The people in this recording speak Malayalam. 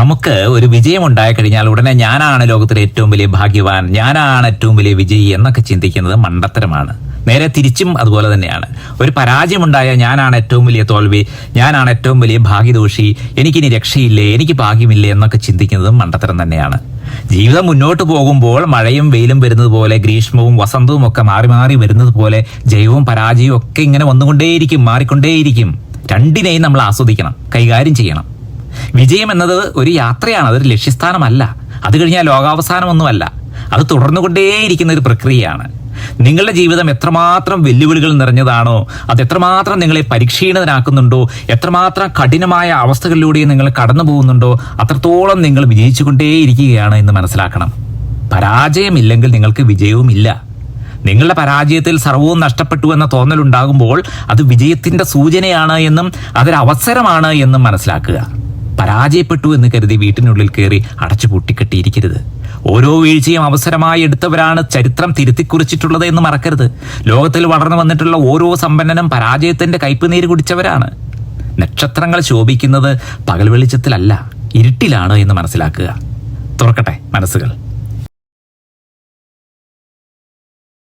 നമുക്ക് ഒരു വിജയം ഉണ്ടായി കഴിഞ്ഞാൽ ഉടനെ ഞാനാണ് ലോകത്തിലെ ഏറ്റവും വലിയ ഭാഗ്യവാൻ, ഞാനാണ് ഏറ്റവും വലിയ വിജയി എന്നൊക്കെ ചിന്തിക്കുന്നത് മണ്ടത്തരമാണ്. നേരെ തിരിച്ചും അതുപോലെ തന്നെയാണ്. ഒരു പരാജയമുണ്ടായാൽ ഞാനാണ് ഏറ്റവും വലിയ തോൽവി, ഞാനാണ് ഏറ്റവും വലിയ ഭാഗ്യദോഷി, എനിക്കിനി രക്ഷയില്ലേ, എനിക്ക് ഭാഗ്യമില്ലേ എന്നൊക്കെ ചിന്തിക്കുന്നതും മണ്ടത്തരം തന്നെയാണ്. ജീവിതം മുന്നോട്ട് പോകുമ്പോൾ മഴയും വെയിലും വരുന്നത് പോലെ, ഗ്രീഷ്മവും വസന്തവും ഒക്കെ മാറി മാറി വരുന്നത് പോലെ ജയവും പരാജയവും ഒക്കെ ഇങ്ങനെ വന്നുകൊണ്ടേയിരിക്കും, മാറിക്കൊണ്ടേയിരിക്കും. രണ്ടിനെയും നമ്മൾ ആസ്വദിക്കണം, കൈകാര്യം ചെയ്യണം. വിജയം എന്നത് ഒരു യാത്രയാണ്, അതൊരു ലക്ഷ്യസ്ഥാനമല്ല. അത് കഴിഞ്ഞാൽ ലോകാവസാനമൊന്നുമല്ല, അത് തുടർന്നുകൊണ്ടേയിരിക്കുന്ന ഒരു പ്രക്രിയയാണ്. നിങ്ങളുടെ ജീവിതം എത്രമാത്രം വെല്ലുവിളികൾ നിറഞ്ഞതാണോ, അത് എത്രമാത്രം നിങ്ങളെ പരിക്ഷീണിതനാക്കുന്നുണ്ടോ, എത്രമാത്രം കഠിനമായ അവസ്ഥകളിലൂടെ നിങ്ങൾ കടന്നു പോകുന്നുണ്ടോ, അത്രത്തോളം നിങ്ങൾ വിജയിച്ചുകൊണ്ടേയിരിക്കുകയാണ് എന്ന് മനസ്സിലാക്കണം. പരാജയമില്ലെങ്കിൽ നിങ്ങൾക്ക് വിജയവുമില്ല. നിങ്ങളുടെ പരാജയത്തിൽ സർവവും നഷ്ടപ്പെട്ടു എന്ന തോന്നലുണ്ടാകുമ്പോൾ അത് വിജയത്തിന്റെ സൂചനയാണ് എന്നും അതൊരു അവസരമാണ് എന്നും മനസ്സിലാക്കുക. പരാജയപ്പെട്ടു എന്ന് കരുതി വീട്ടിനുള്ളിൽ കയറി അടച്ചു പൂട്ടിക്കെട്ടിയിരിക്കരുത്. ഓരോ വീഴ്ചയും അവസരമായി എടുത്തവരാണ് ചരിത്രം തിരുത്തിക്കുറിച്ചിട്ടുള്ളത് എന്ന് മറക്കരുത്. ലോകത്തിൽ വളർന്നു വന്നിട്ടുള്ള ഓരോ സമ്പന്നനും പരാജയത്തിന്റെ കയ്പുനീര് കുടിച്ചവരാണ്. നക്ഷത്രങ്ങൾ ശോഭിക്കുന്നത് പകൽ വെളിച്ചത്തിലല്ല, ഇരുട്ടിലാണ് എന്ന് മനസ്സിലാക്കുക. തുറക്കട്ടെ മനസ്സുകൾ.